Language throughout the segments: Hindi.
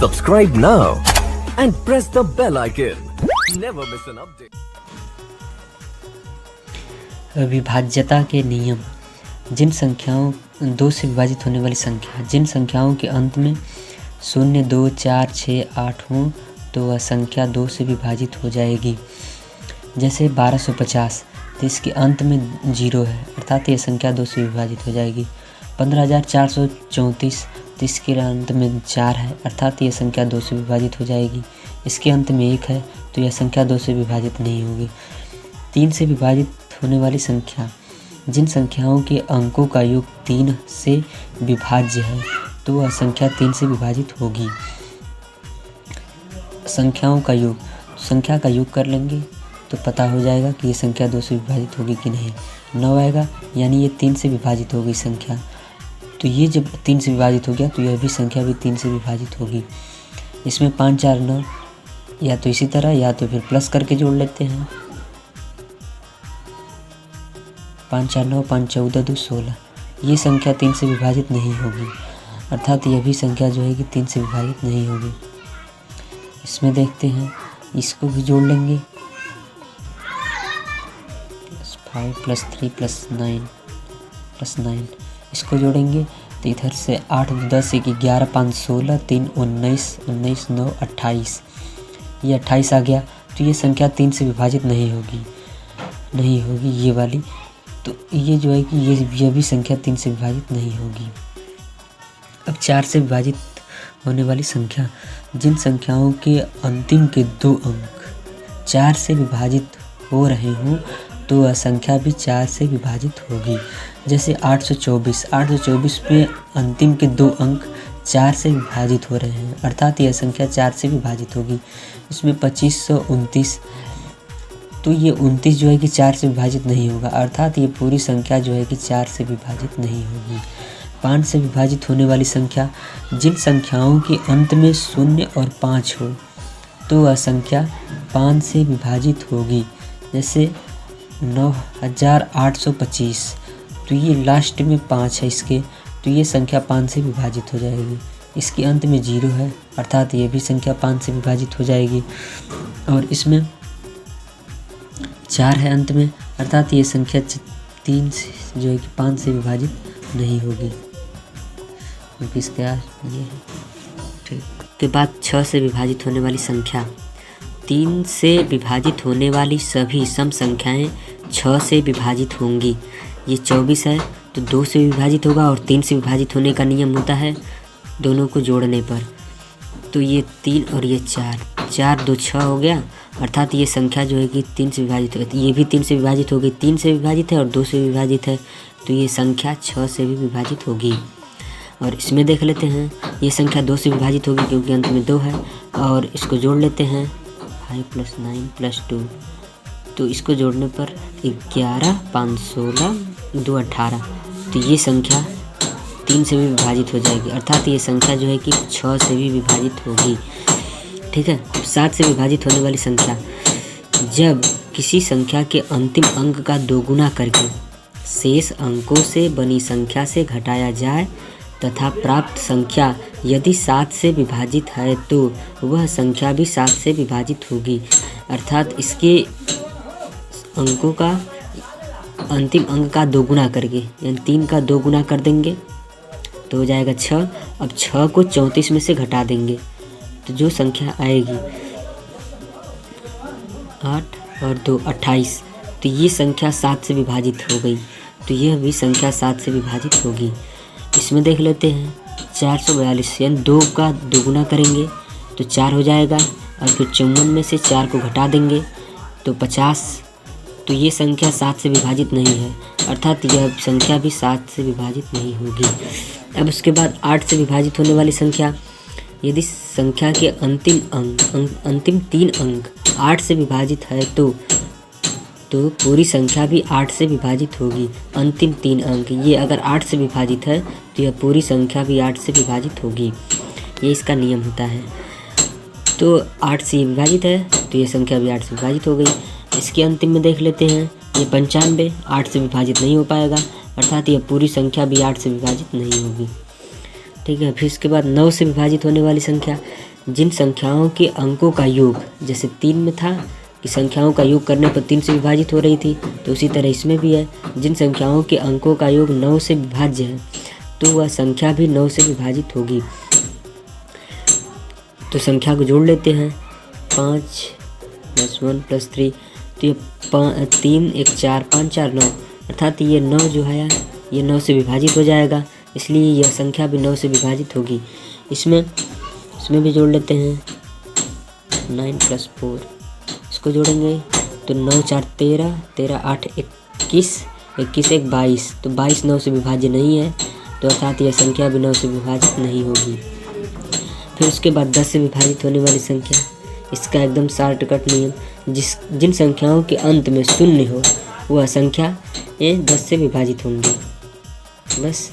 Subscribe now and press the bell icon. Never miss an update. विभाज्यता के नियम। जिन संख्याओं दो से विभाजित होने वाली संख्या, जिन संख्याओं के अंत में 0, 2, 4, 6, 8 हों तो वह संख्या 2 से विभाजित हो जाएगी। जैसे 1250, तो इसके अंत में 0 है, अर्थात यह संख्या 2 से विभाजित हो जाएगी। 15434, तो इसके अंत में 4 है, अर्थात यह संख्या 2 से विभाजित हो जाएगी। इसके अंत में 1 है, तो यह संख्या 2 से विभाजित नहीं होगी। 3 से विभाजित होने वाली संख्या, जिन संख्याओं के अंकों का योग 3 से विभाज्य है तो वह संख्या 3 से विभाजित होगी। संख्याओं का योग, संख्या का योग कर लेंगे तो पता हो जाएगा कि ये संख्या 2 से विभाजित होगी कि नहीं। 9 आएगा, यानी ये 3 से विभाजित हो गई संख्या, तो ये जब 3 से विभाजित हो गया तो यह भी संख्या भी 3 से विभाजित होगी। इसमें 5, 4, 9, या तो इसी तरह या तो फिर प्लस करके जोड़ लेते हैं। 5, 4, 9, 5, 14, 2, 16, ये संख्या 3 से विभाजित नहीं होगी, अर्थात यह भी संख्या जो है कि 3 से विभाजित नहीं होगी। इसमें देखते हैं, इसको भी जोड़ लेंगे। 5 + 3 + 9 इसको जोड़ेंगे तो इधर से 8, 10, 1, 11, 5, 16, 3, 19, 19, 9, 28, ये 28 आ गया, तो ये संख्या 3 से विभाजित नहीं होगी ये वाली। तो ये जो है कि ये भी संख्या 3 से विभाजित नहीं होगी। अब 4 से विभाजित होने वाली संख्या, जिन संख्याओं के अंतिम के 2 अंक 4 से विभाजित हो रहे हों तो वह संख्या भी 4 से विभाजित होगी। जैसे 824 में अंतिम के 2 अंक 4 से विभाजित हो रहे हैं, अर्थात यह संख्या 4 से विभाजित होगी। इसमें 2529, तो ये 29 जो है कि 4 से विभाजित नहीं होगा, अर्थात ये पूरी संख्या जो है कि 4 से विभाजित नहीं होगी। 5 से विभाजित होने वाली संख्या, जिन संख्याओं के अंत में 0 और 5 हो तो वह संख्या 5 से विभाजित होगी। जैसे 9825, तो ये लास्ट में 5 है इसके, तो ये संख्या 5 से विभाजित हो जाएगी। इसके अंत में 0 है, अर्थात ये भी संख्या 5 से विभाजित हो जाएगी। और इसमें 4 है अंत में, अर्थात ये संख्या 3 से जो है कि 5 से विभाजित नहीं होगी, क्योंकि इसके ये है। ठीक, के बाद 6 से विभाजित होने वाली संख्या, 3 से विभाजित होने वाली सभी सम संख्याएं 6 से विभाजित होंगी। ये 24 है तो 2 से विभाजित होगा, और 3 से विभाजित होने का नियम होता है दोनों को जोड़ने पर। तो ये 3 और ये 4, 2, 6 हो गया, अर्थात ये संख्या जो है कि 3 से विभाजित हो गई। ये भी 3 से विभाजित हो गई, 3 से विभाजित है और 2 से विभाजित है, तो ये संख्या 6 से भी विभाजित होगी। और इसमें देख लेते हैं, ये संख्या 2 से विभाजित होगी क्योंकि अंत में 2 है, और इसको जोड़ लेते हैं। 5 + 9 + 2, तो इसको जोड़ने पर 11, 5, 16, 2, 18, तो ये संख्या 3 से भी विभाजित हो जाएगी, अर्थात ये संख्या जो है कि 6 से भी विभाजित होगी। ठीक है। 7 से विभाजित होने वाली संख्या, जब किसी संख्या के अंतिम अंक का दोगुना करके शेष अंकों से बनी संख्या से घटाया जाए तथा प्राप्त संख्या यदि 7 से विभाजित है तो वह संख्या भी 7 से विभाजित होगी, अर्थात इसके अंकों का अंतिम अंक का दोगुना करके, यानी 3 का दोगुना कर देंगे तो हो जाएगा 6। अब 6 को 34 में से घटा देंगे तो जो संख्या आएगी 8 और 2 28, तो ये संख्या 7 से विभाजित हो गई, तो यह भी संख्या 7 से विभाजित होगी। इसमें देख लेते हैं 442, यानी 2 का दोगुना करेंगे तो 4 हो जाएगा, और फिर 54 में से 4 को घटा देंगे तो 50, तो ये संख्या 7 से विभाजित नहीं है, अर्थात यह संख्या भी 7 से विभाजित नहीं होगी। अब उसके बाद 8 से विभाजित होने वाली संख्या, यदि संख्या के अंतिम 3 अंक 8 से विभाजित है तो पूरी संख्या भी 8 से विभाजित होगी। अंतिम 3 अंक ये अगर 8 से विभाजित है तो यह पूरी संख्या भी 8 से विभाजित होगी, ये इसका नियम होता है। तो 8 से विभाजित है तो ये संख्या भी 8 से विभाजित हो गई। इसके अंतिम में देख लेते हैं, ये 95 8 से विभाजित नहीं हो पाएगा, अर्थात यह पूरी संख्या भी 8 से विभाजित नहीं होगी। ठीक है। फिर इसके बाद 9 से विभाजित होने वाली संख्या, जिन संख्याओं के अंकों का योग, जैसे 3 में था कि संख्याओं का योग करने पर 3 से विभाजित हो रही थी, तो उसी तरह इसमें भी है। जिन संख्याओं के अंकों का योग 9 से विभाज्य है तो वह संख्या भी 9 से विभाजित होगी। तो संख्या को जोड़ लेते हैं, 5 + 1 + 3, तो ये 3 1 4 5 4 9, अर्थात ये 9 जो है ये 9 से विभाजित हो जाएगा, इसलिए यह संख्या भी 9 से विभाजित होगी। इसमें भी जोड़ लेते हैं, 9 + 4, इसको जोड़ेंगे तो 9 4 13, 13 8 21, 21 1 22, तो 22 9 से विभाज्य नहीं है, तो अर्थात यह संख्या भी 9 से विभाजित नहीं होगी। फिर उसके बाद 10 से विभाजित होने वाली संख्या, इसका एकदम शॉर्टकट नियम, जिन संख्याओं के अंत में 0 हो वह संख्या ये 10 से विभाजित होंगी। बस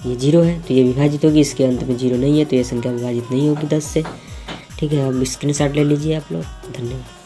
ये 0 है तो ये विभाजित होगी, इसके अंत में 0 नहीं है तो ये संख्या विभाजित नहीं होगी 10 से। ठीक है, अब स्क्रीनशॉट ले लीजिए आप लोग। धन्यवाद।